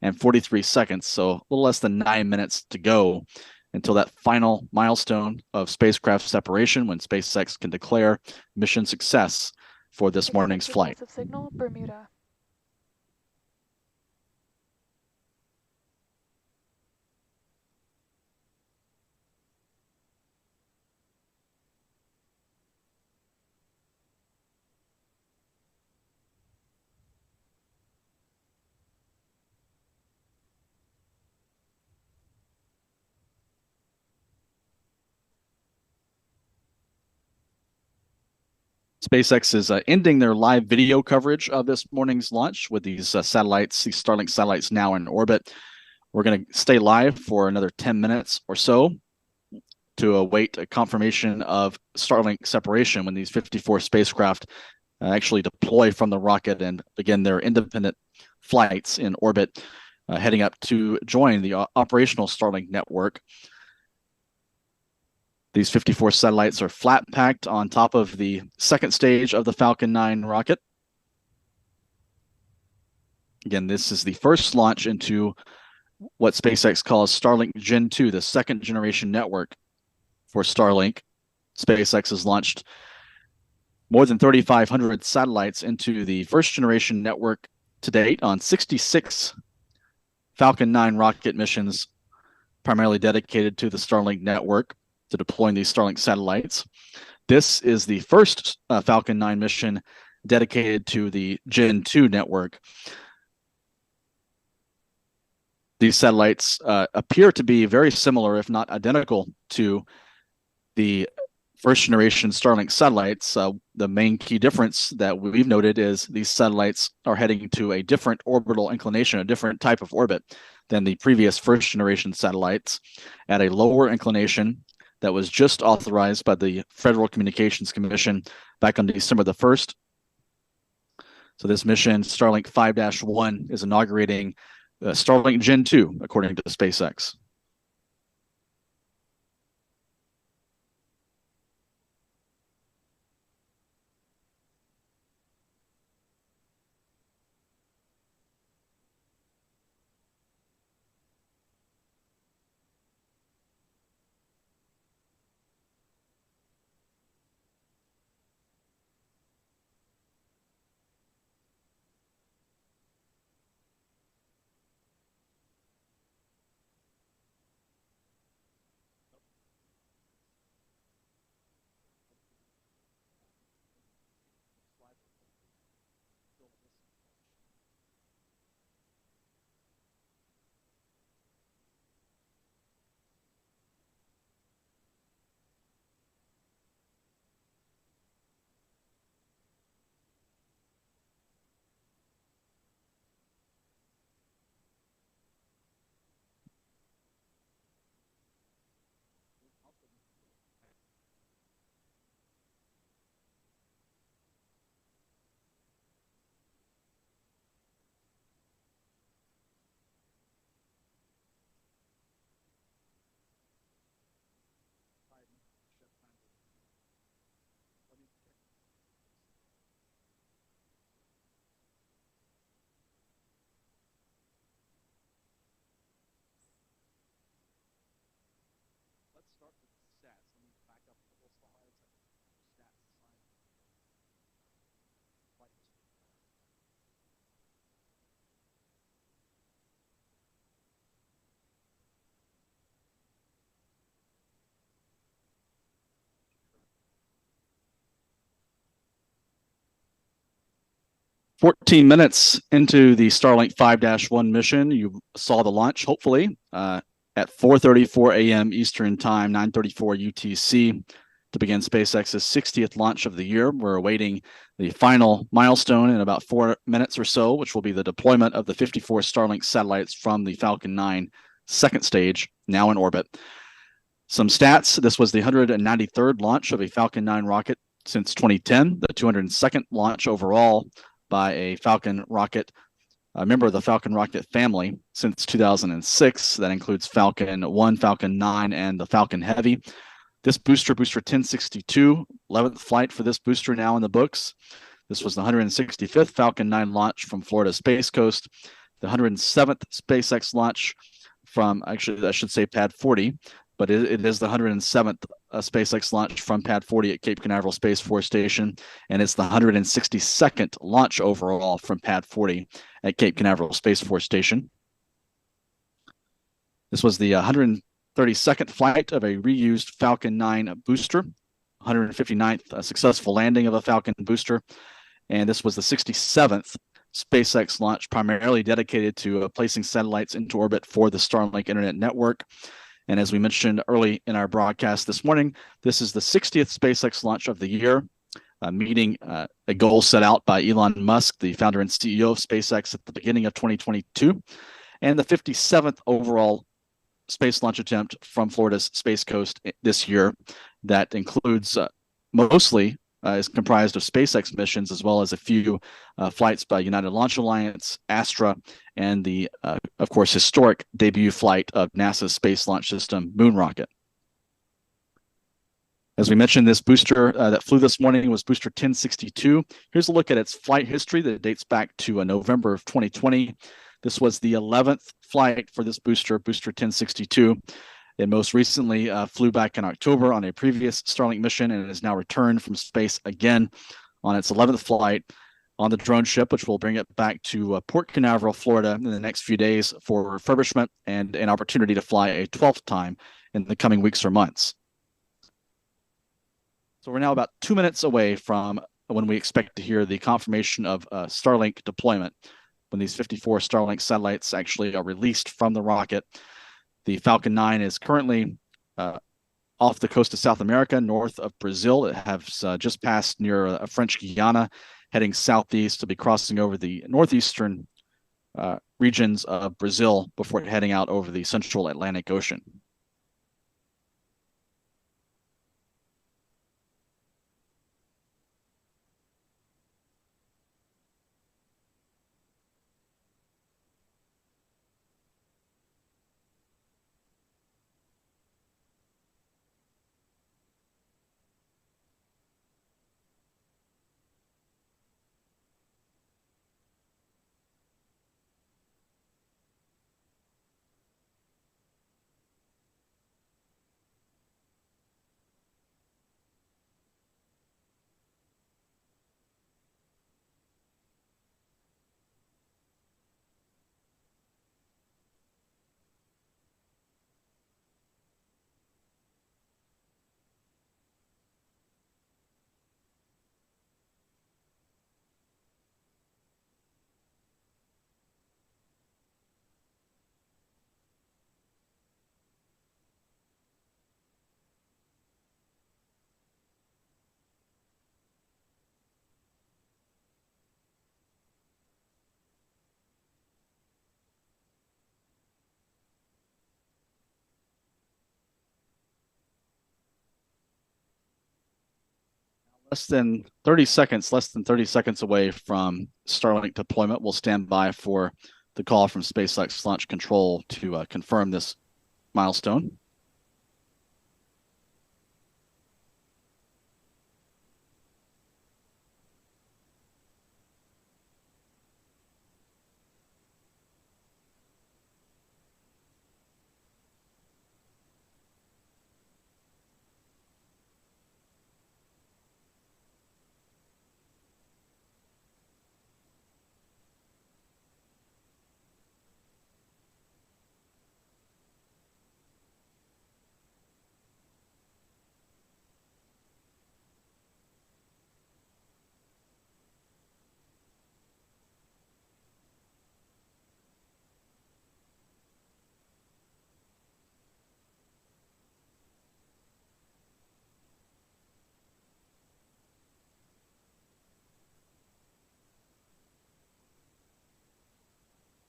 and 43 seconds. So a little less than 9 minutes to go until that final milestone of spacecraft separation, when SpaceX can declare mission success for this morning's flight. Signal, Bermuda. SpaceX is ending their live video coverage of this morning's launch with these satellites, these Starlink satellites now in orbit. We're going to stay live for another 10 minutes or so to await a confirmation of Starlink separation when these 54 spacecraft actually deploy from the rocket and begin their independent flights in orbit, heading up to join the operational Starlink network. These 54 satellites are flat packed on top of the second stage of the Falcon 9 rocket. Again, this is the first launch into what SpaceX calls Starlink Gen 2, the second generation network for Starlink. SpaceX has launched more than 3,500 satellites into the first generation network to date on 66 Falcon 9 rocket missions, primarily dedicated to the Starlink network, to deploying these Starlink satellites. This is the first Falcon 9 mission dedicated to the Gen 2 network. These satellites appear to be very similar, if not identical, to the first generation Starlink satellites. The main key difference that we've noted is these satellites are heading to a different orbital inclination, a different type of orbit than the previous first generation satellites, at a lower inclination, that was just authorized by the Federal Communications Commission back on December the 1st. So this mission, Starlink 5-1, is inaugurating Starlink Gen 2, according to SpaceX. Let's start with stats. Let me back up a couple slides. Stats. 14 minutes into the Starlink 5-1 mission, you saw the launch, hopefully, at 4:34 a.m. Eastern Time, 9:34 UTC, to begin SpaceX's 60th launch of the year. We're awaiting the final milestone in about 4 minutes or so, which will be the deployment of the 54 Starlink satellites from the Falcon 9 second stage, now in orbit. Some stats: this was the 193rd launch of a Falcon 9 rocket since 2010, the 202nd launch overall by a Falcon rocket, a member of the Falcon rocket family, since 2006. That includes Falcon 1, Falcon 9, and the Falcon Heavy. This booster, Booster 1062, 11th flight for this booster now in the books. This was the 165th Falcon 9 launch from Florida Space Coast, the 107th SpaceX launch from, actually, I should say Pad 40, but it is the 107th SpaceX launch from Pad 40 at Cape Canaveral Space Force Station, and it's the 162nd launch overall from Pad 40 at Cape Canaveral Space Force Station. This was the 132nd flight of a reused Falcon 9 booster, 159th successful landing of a Falcon booster, and this was the 67th SpaceX launch, primarily dedicated to placing satellites into orbit for the Starlink Internet Network. And as we mentioned early in our broadcast this morning, this is the 60th SpaceX launch of the year, meeting a goal set out by Elon Musk, the founder and CEO of SpaceX, at the beginning of 2022, and the 57th overall space launch attempt from Florida's Space Coast this year. That includes mostly is comprised of SpaceX missions, as well as a few flights by United Launch Alliance, Astra, and the, of course, historic debut flight of NASA's Space Launch System moon rocket. As we mentioned, this booster that flew this morning was Booster 1062. Here's a look at its flight history that dates back to November of 2020. This was the 11th flight for this booster, Booster 1062. It most recently flew back in October on a previous Starlink mission, and is now returned from space again on its 11th flight on the drone ship, which will bring it back to Port Canaveral, Florida in the next few days for refurbishment and an opportunity to fly a 12th time in the coming weeks or months. So we're now about 2 minutes away from when we expect to hear the confirmation of Starlink deployment, when these 54 Starlink satellites actually are released from the rocket. The Falcon 9 is currently off the coast of South America, north of Brazil. It has just passed near French Guiana, heading southeast to be crossing over the northeastern regions of Brazil before heading out over the central Atlantic Ocean. less than 30 seconds away from Starlink deployment. We'll stand by for the call from SpaceX Launch Control to confirm this milestone.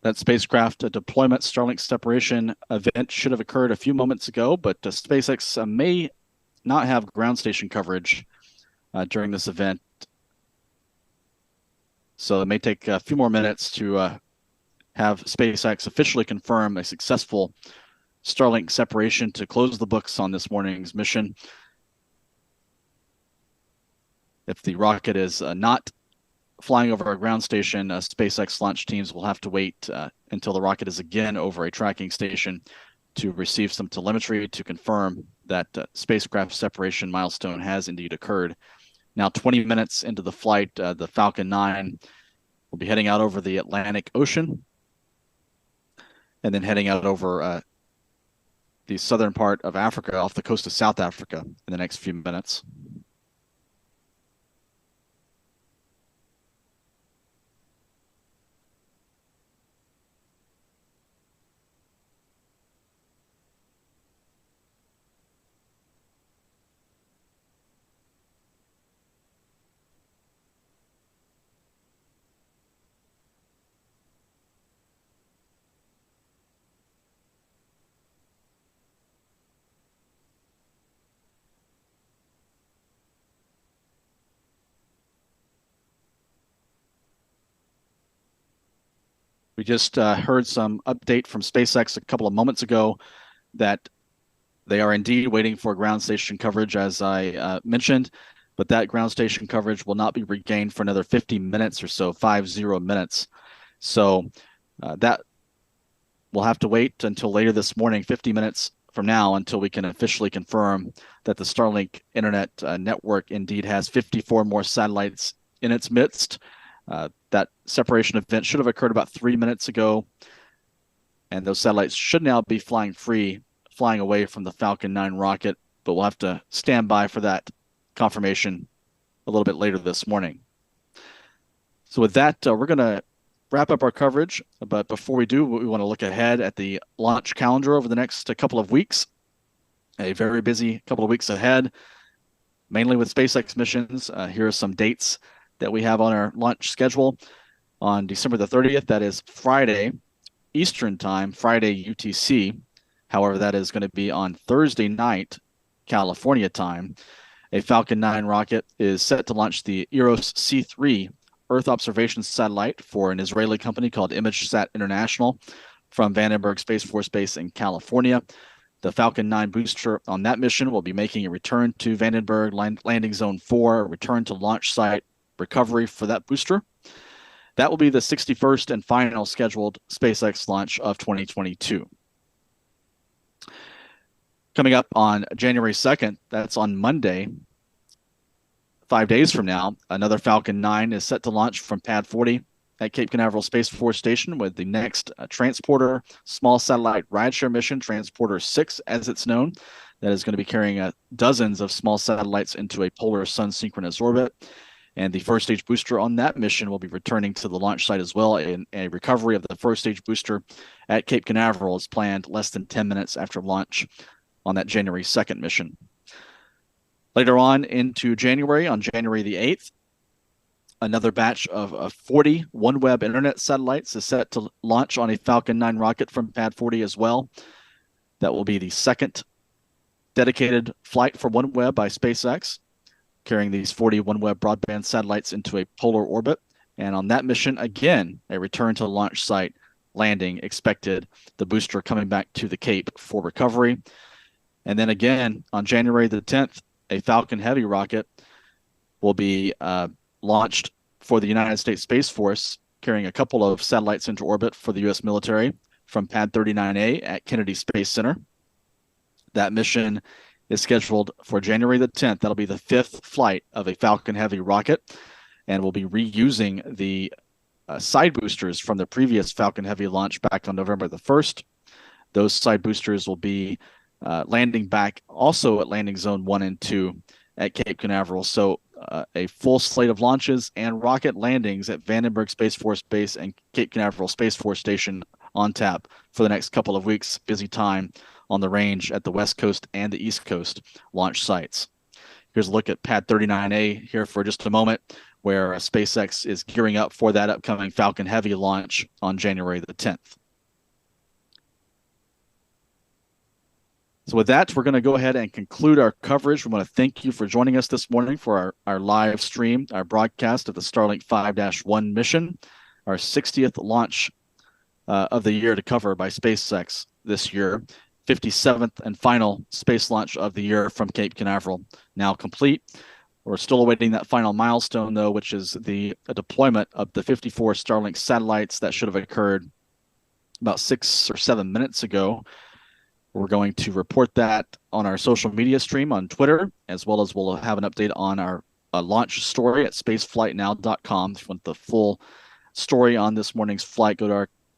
That spacecraft deployment Starlink separation event should have occurred a few moments ago, but SpaceX may not have ground station coverage during this event. So it may take a few more minutes to have SpaceX officially confirm a successful Starlink separation to close the books on this morning's mission. If the rocket is not flying over a ground station, SpaceX launch teams will have to wait until the rocket is again over a tracking station to receive some telemetry to confirm that spacecraft separation milestone has indeed occurred. Now, 20 minutes into the flight, the Falcon 9 will be heading out over the Atlantic Ocean and then heading out over the southern part of Africa, off the coast of South Africa, in the next few minutes. We just heard some update from SpaceX a couple of moments ago that they are indeed waiting for ground station coverage, as I mentioned, but that ground station coverage will not be regained for another 50 minutes or so, 50 minutes. So that we'll have to wait until later this morning, 50 minutes from now, until we can officially confirm that the Starlink internet network indeed has 54 more satellites in its midst. That separation event should have occurred about 3 minutes ago, and those satellites should now be flying free, flying away from the Falcon 9 rocket, but we'll have to stand by for that confirmation a little bit later this morning. So with that, we're going to wrap up our coverage, but before we do, we want to look ahead at the launch calendar over the next couple of weeks. A very busy couple of weeks ahead, mainly with SpaceX missions. Here are some dates that we have on our launch schedule. On December the 30th, that is Friday Eastern Time, Friday UTC. However, that is going to be on Thursday night, California time. A Falcon 9 rocket is set to launch the Eros C3 Earth observation satellite for an Israeli company called ImageSat International from Vandenberg Space Force Base in California. The Falcon 9 booster on that mission will be making a return to Vandenberg Landing Zone 4, a return to launch site recovery for that booster. That will be the 61st and final scheduled SpaceX launch of 2022. Coming up on January 2nd, that's on Monday, 5 days from now, another Falcon 9 is set to launch from Pad 40 at Cape Canaveral Space Force Station with the next transporter small satellite rideshare mission, Transporter 6 as it's known, that is going to be carrying dozens of small satellites into a polar sun synchronous orbit. And the first stage booster on that mission will be returning to the launch site as well. And a recovery of the first stage booster at Cape Canaveral is planned less than 10 minutes after launch on that January 2nd mission. Later on into January, on January the 8th, another batch of 40 OneWeb internet satellites is set to launch on a Falcon 9 rocket from Pad 40 as well. That will be the second dedicated flight for OneWeb by SpaceX. carrying these 40 OneWeb broadband satellites into a polar orbit. And on that mission, again, a return to launch site landing expected, the booster coming back to the Cape for recovery. And then again, on January the 10th, a Falcon Heavy rocket will be launched for the United States Space Force, carrying a couple of satellites into orbit for the U.S. military from Pad 39A at Kennedy Space Center. That mission is scheduled for January the 10th. That'll be the 5th flight of a Falcon Heavy rocket, and we'll be reusing the side boosters from the previous Falcon Heavy launch back on November the 1st. Those side boosters will be landing back also at landing zone 1 and 2 at Cape Canaveral. So a full slate of launches and rocket landings at Vandenberg Space Force Base and Cape Canaveral Space Force Station on tap for the next couple of weeks. Busy time on the range at the West Coast and the East Coast launch sites. Here's a look at Pad 39A here for just a moment, where SpaceX is gearing up for that upcoming Falcon Heavy launch on January the 10th. So with that, we're going to go ahead and conclude our coverage. We want to thank you for joining us this morning for our live stream, our broadcast of the Starlink 5-1 mission, our 60th launch of the year to cover by SpaceX this year. 57th and final space launch of the year from Cape Canaveral, now complete. We're still awaiting that final milestone, though, which is the deployment of the 54 Starlink satellites that should have occurred about 6 or 7 minutes ago. We're going to report that on our social media stream on Twitter, as well as we'll have an update on our launch story at spaceflightnow.com. If you want the full story on this morning's flight, go to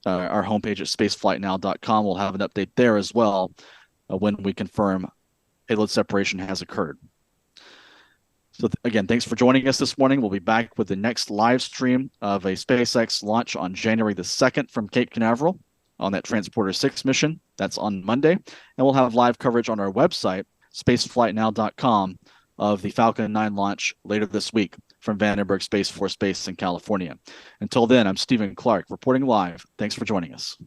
our homepage at spaceflightnow.com. We'll have an update there as well when we confirm payload separation has occurred. So again, thanks for joining us this morning. We'll be back with the next live stream of a SpaceX launch on January the 2nd from Cape Canaveral on that Transporter 6 mission. That's on Monday. And we'll have live coverage on our website, spaceflightnow.com, of the Falcon 9 launch later this week from Vandenberg Space Force Base in California. Until then, I'm Stephen Clark reporting live. Thanks for joining us.